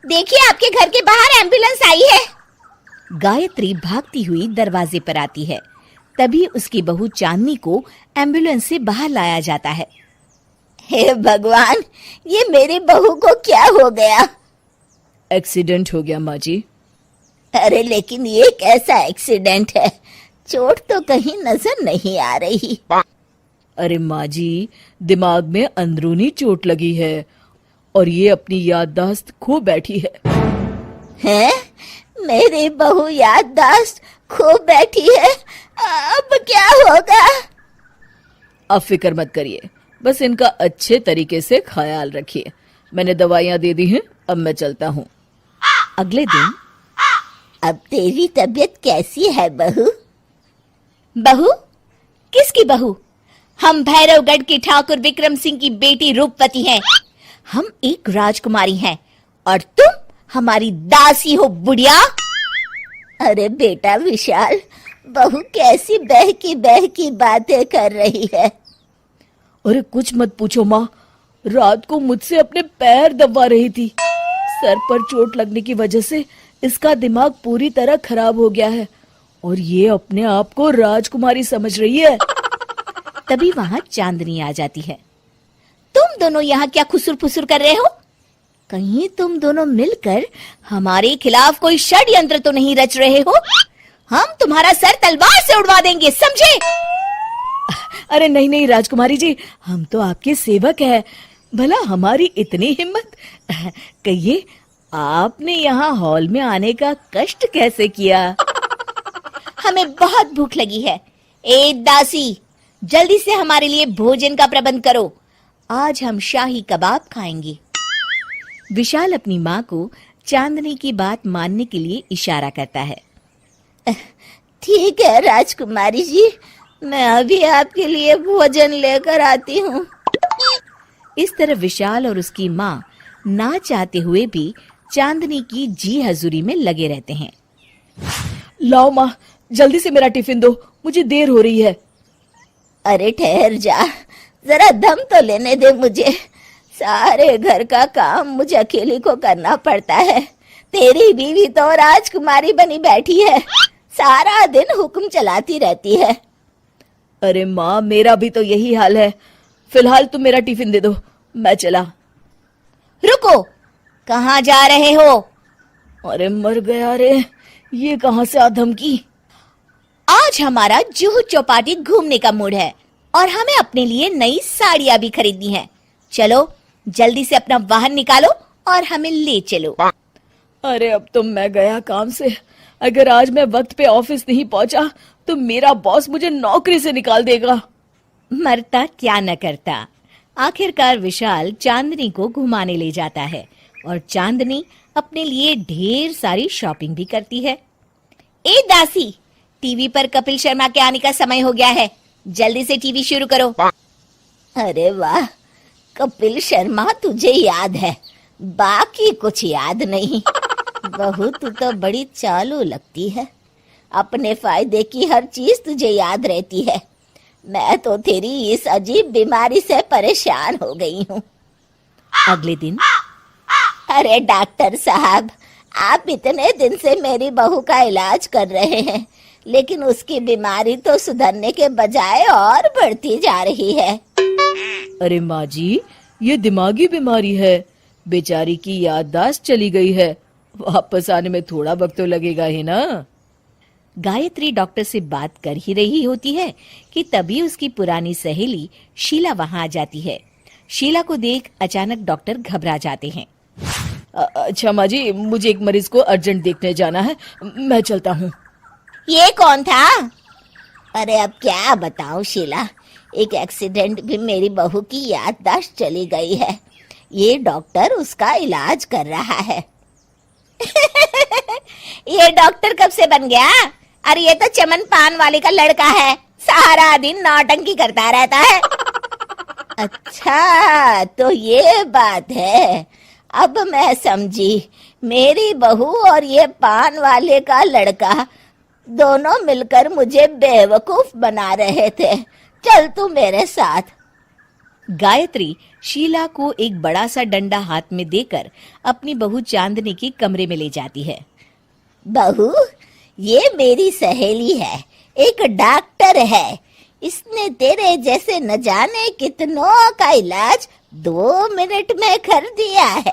देखिए आपके घर के बाहर एम्बुलेंस आई है। गायत्री भागती हुई दरवाजे पर आती है। तभी उसकी बहू चांदनी को एम्बुलेंस से बाहर लाया जाता है। हे भगवान, ये मेरी बहू को क्या हो गया? एक्सीडेंट हो गया माँ जी। अरे लेकिन ये कैसा एक्सीडेंट है? चोट तो कहीं नजर नहीं आ रही। अरे माँ जी, दिमाग में अंदरूनी चोट लगी है और ये अपनी याददाश्त खो बैठी है। हैं? मेरी बहू याददाश्त खो बैठी है? अब क्या होगा? अब फिक्र मत करिए, बस इनका अच्छे तरीके से ख्याल रखिए। मैंने दवाइयाँ दे दी हैं, अब मैं चलता हूँ। अगले दिन। अब तेरी तबीयत कैसी है बहू? बहू? किसकी बहू? हम भैरवगढ़ के ठाकुर विक्रम सिंह की बेटी रूपवती हैं। हम एक राजकुमारी हैं और तुम हमारी दासी हो बुढ़िया। अरे बेटा विशाल, बहू कैसी बहकी बातें कर रही है। अरे कुछ मत पूछो माँ, रात को मुझसे अपने पैर दबा रही थी। सर पर चोट लगने की वजह से इसका दिमाग पूरी तरह खराब हो गया है और ये अपने आप को राजकुमारी समझ रही है। तभी वहां चांदनी आ जाती है। तुम दोनों यहाँ क्या खुसुर फुसुर कर रहे हो? कहीं तुम दोनों मिलकर हमारे खिलाफ कोई षड्यंत्र तो नहीं रच रहे हो? हम तुम्हारा सर तलवार से उड़वा देंगे, समझे? अरे नहीं नहीं राजकुमारी जी, हम तो आपके सेवक हैं। भला हमारी इतनी हिम्मत। कहिए, आपने यहाँ हॉल में आने का कष्ट कैसे किया? हमें बहुत भूख लगी है। ए दासी, जल्दी से हमारे लिए भोजन का प्रबंध करो। आज हम शाही कबाब खाएंगे। विशाल अपनी माँ को चांदनी की बात मानने के लिए इशारा करता है। ठीक है राजकुमारी जी, मैं अभी आपके लिए भोजन लेकर आती हूँ। इस तरह विशाल और उसकी माँ ना चाहते हुए भी चांदनी की जी हजूरी में लगे रहते हैं। लाओ माँ, जल्दी से मेरा टिफिन दो, मुझे देर हो रही है। अरे ठहर जा, जरा दम तो लेने दे मुझे। सारे घर का काम मुझे अकेली को करना पड़ता है। तेरी बीवी तो राजकुमारी बनी बैठी है, सारा दिन हुक्म चलाती रहती है। अरे माँ, मेरा भी तो यही हाल है। फिलहाल तुम मेरा टिफिन दे दो, मैं चला। रुको, कहाँ जा रहे हो? अरे मर गया रे, ये कहाँ से आ धमकी? आज हमारा जुहू चौपाटी घूमने का मूड है और हमें अपने लिए नई साड़ियाँ भी खरीदनी है। चलो जल्दी से अपना वाहन निकालो और हमें ले चलो। अरे अब तो मैं गया काम से। अगर आज मैं वक्त पे ऑफिस नहीं पहुंचा तो मेरा बॉस मुझे नौकरी से निकाल देगा। मरता क्या न करता। आखिरकार विशाल चांदनी को घुमाने ले जाता है और चांदनी अपने लिए ढेर सारी शॉपिंग भी करती है। ए दासी, टीवी पर कपिल शर्मा के आने का समय हो गया है, जल्दी से टीवी शुरू करो। अरे वाह, कपिल शर्मा तुझे याद है, बाकी कुछ याद नहीं। बहू तू तो बड़ी चालू लगती है, अपने फायदे की हर चीज तुझे याद रहती है। मैं तो तेरी इस अजीब बीमारी से परेशान हो गई हूँ। अगले दिन। अरे डॉक्टर साहब, आप इतने दिन से मेरी बहू का इलाज कर रहे हैं, लेकिन उसकी बीमारी तो सुधरने के बजाय और बढ़ती जा रही है। अरे माँ जी, ये दिमागी बीमारी है। बेचारी की याददाश्त चली गई है, वापस आने में थोड़ा वक्त तो लगेगा ही ना। गायत्री डॉक्टर से बात कर ही रही होती है कि तभी उसकी पुरानी सहेली शीला वहां आ जाती है। शीला को देख अचानक डॉक्टर घबरा जाते हैं। अच्छा माँ जी, मुझे एक मरीज को अर्जेंट देखने जाना है, मैं चलता हूँ। ये कौन था? अरे अब क्या बताऊं शीला, एक एक्सीडेंट भी मेरी बहू की याददाश्त चली गई है। ये डॉक्टर उसका इलाज कर रहा है। ये डॉक्टर कब से बन गया? अरे ये तो चमन पान वाले का लड़का है, सारा दिन नौटंकी करता रहता है। अच्छा तो ये बात है, अब मैं समझी। मेरी बहू और ये पान वाले का लड़का दोनों मिलकर मुझे बेवकूफ बना रहे थे। चल तू मेरे साथ। गायत्री शीला को एक बड़ा सा डंडा हाथ में देकर अपनी बहू चांदनी के कमरे में ले जाती है। बहू, ये मेरी सहेली है, एक डॉक्टर है। इसने तेरे जैसे न जाने कितनों का इलाज 2 मिनट में कर दिया है।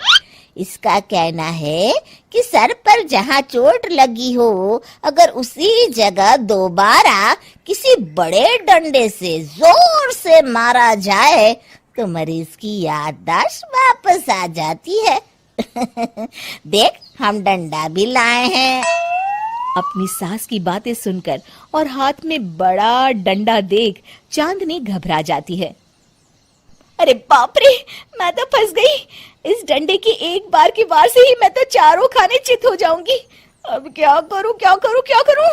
इसका कहना है कि सर पर जहाँ चोट लगी हो, अगर उसी जगह दोबारा किसी बड़े डंडे से जोर से मारा जाए तो मरीज की याददाश्त वापस आ जाती है। देख, हम डंडा भी लाए हैं। अपनी सास की बातें सुनकर और हाथ में बड़ा डंडा देख चांदनी घबरा जाती है। अरे बाप रे, मैं तो फंस गई। इस डंडे की एक बार की वार से ही मैं तो चारों खाने चित हो जाऊंगी। अब क्या करूं, क्या करूं, क्या करूं?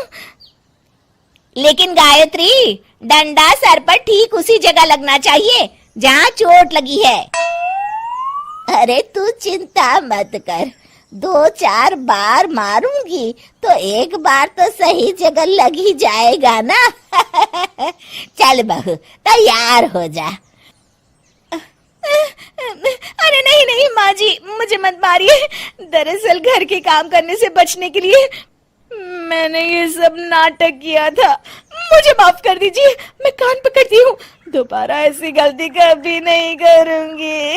लेकिन गायत्री, डंडा सर पर ठीक उसी जगह लगना चाहिए जहाँ चोट लगी है। अरे तू चिंता मत कर, 2-4 बार मारूंगी तो एक बार तो सही जगह लग ही जाएगा ना। चल बहू, तैयार हो जा। अरे नहीं नहीं माँ जी, मुझे मत मारिए। दरअसल घर के काम करने से बचने के लिए मैंने ये सब नाटक किया था। मुझे माफ कर दीजिए, मैं कान पकड़ती हूँ। दोबारा ऐसी गलती कभी नहीं करूंगी।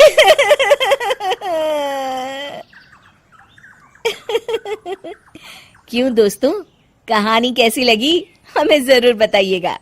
क्यों दोस्तों, कहानी कैसी लगी हमें जरूर बताइएगा।